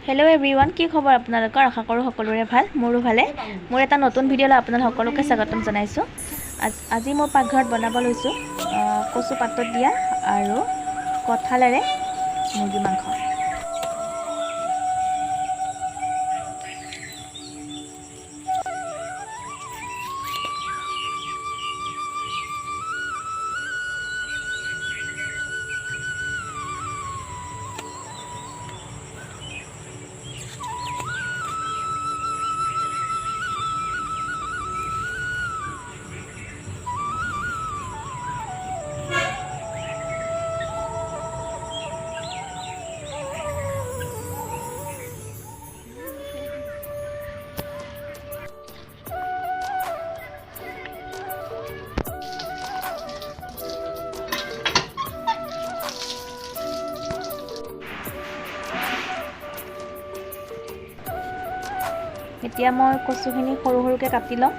Hello' everyone, কি খবৰ আপোনালোকৰ? আশা কৰোঁ সকলোৰে ভাল, মোৰো ভালে। মোৰ এটা নতুন ভিডিঅ'লৈ আপোনালোক সকলোকে স্বাগতম জনাইছোঁ। আজি মই পাকঘৰত বনাব লৈছোঁ কচু পাতত দিয়া আৰু কঁঠালেৰে মুৰ্গী মাংস। এতিয়া মই কচুখিনি সৰু সৰুকৈ কাটি ল'ম।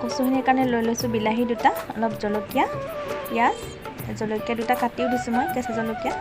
কচুখিনিৰ কাৰণে লৈ লৈছোঁ বিলাহী দুটা, অলপ জলকীয়া, পিঁয়াজ, জলকীয়া দুটা কাটিও দিছোঁ মই, কেঁচা জলকীয়া।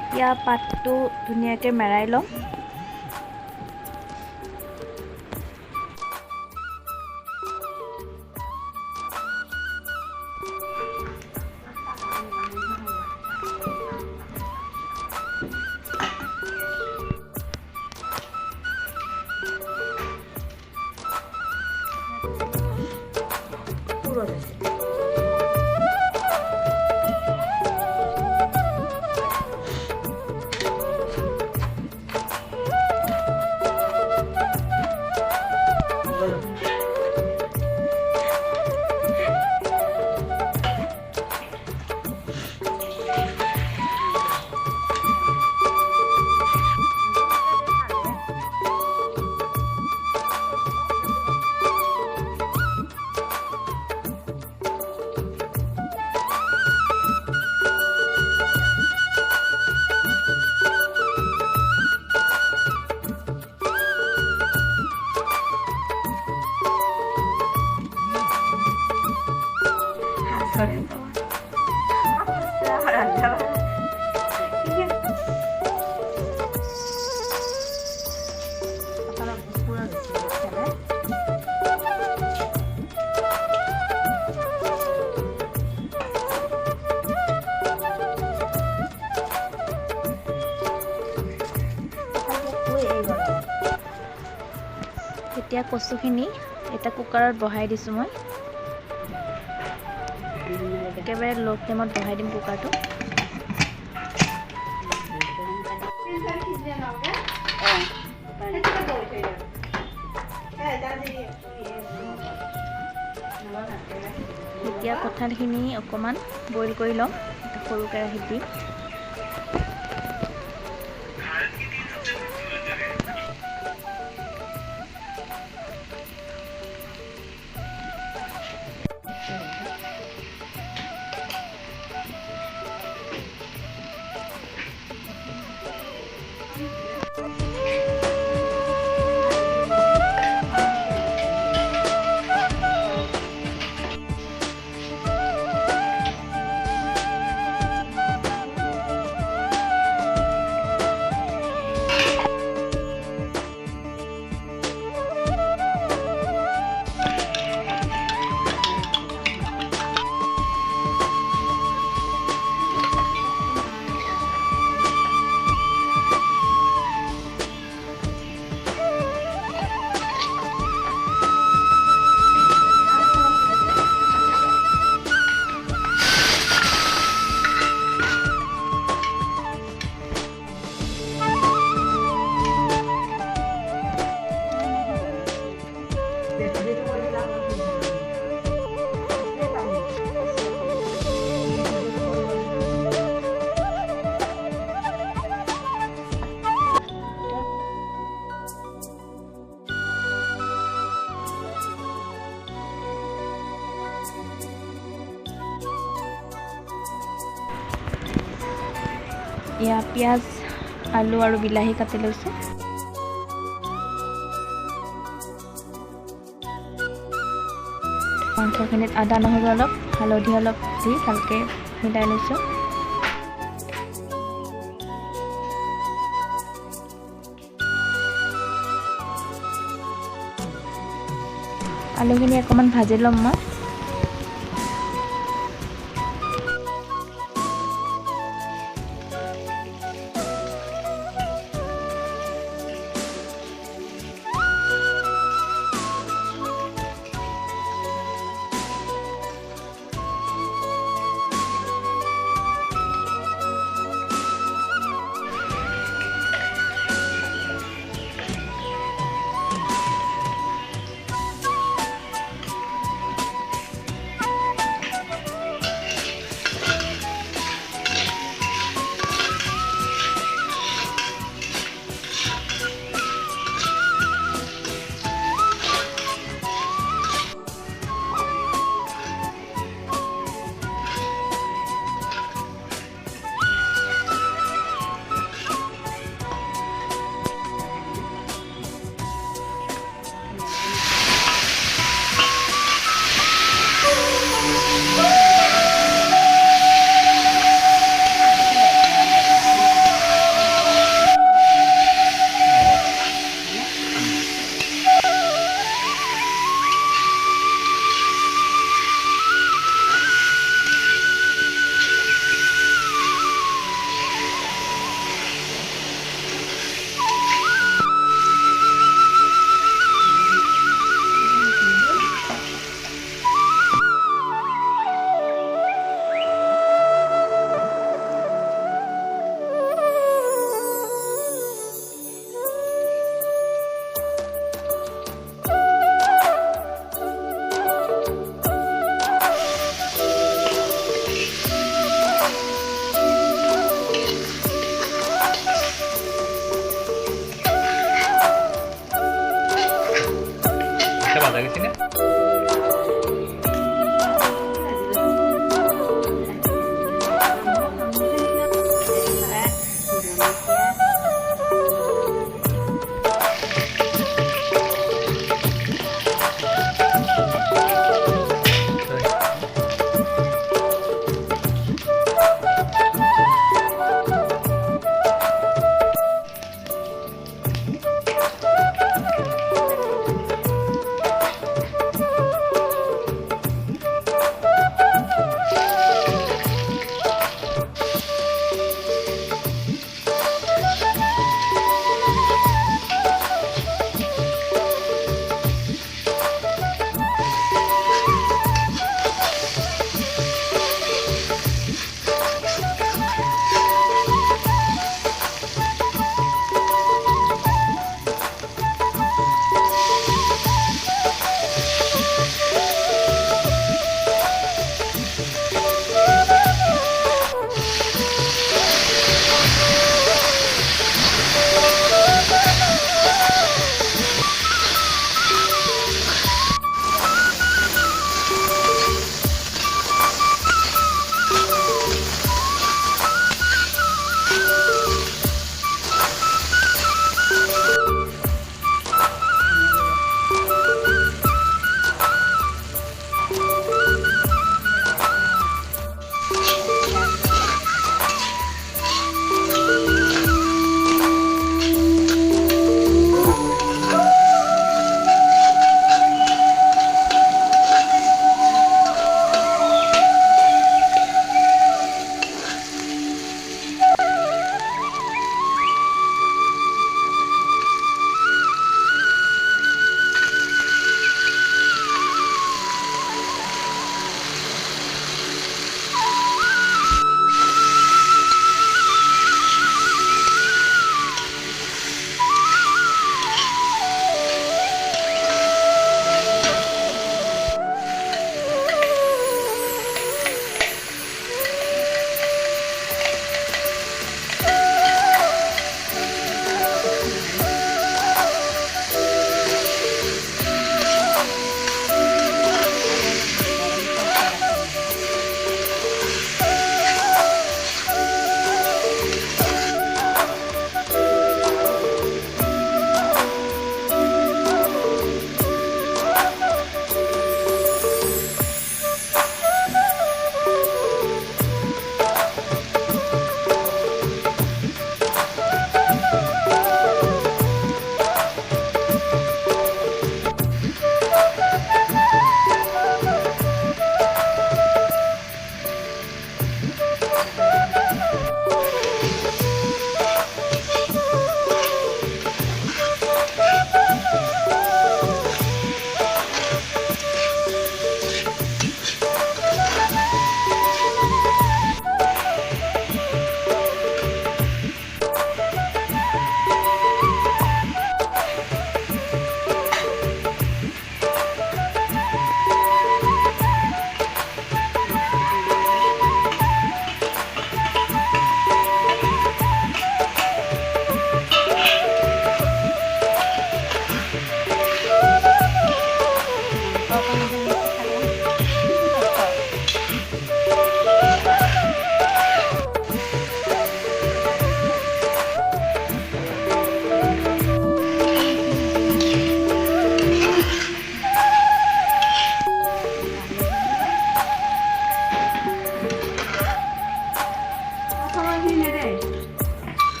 এতিয়া পাতটো ধুনীয়াকৈ মেৰাই ল'ম। এতিয়া কচুখিনি এটা কুকাৰত বহাই দিছোঁ মই। একেবাৰে ল' ফ্লেমত বহাই দিম কুকাৰটো। এতিয়া কঁঠালখিনি অকণমান বইল কৰি ল'ম, এটা সৰু কেৰাহীত দিম। ইয়া পিঁয়াজ আলু আৰু বিলাহী কাটি লৈছোঁ। মাংসখিনিত আদা নহৰু অলপ হালধি অলপ দি ভালকৈ মিলাই লৈছোঁ। আলুখিনি অকণমান ভাজি ল'ম মই। বাজা গেছি না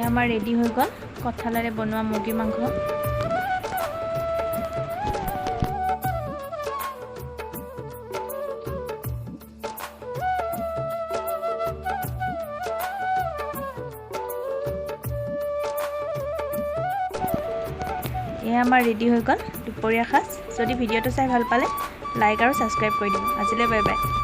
এয়া আমাৰ ৰেডি হৈ গ'ল কঁঠালেৰে বনোৱা মুৰ্গী মাংস। এয়া আমাৰ ৰেডি হৈ গ'ল দুপৰীয়া সাজ। যদি ভিডিঅ'টো চাই ভাল পালে লাইক আৰু ছাবস্ক্ৰাইব কৰি দিব। আজিলৈ বাই বাই।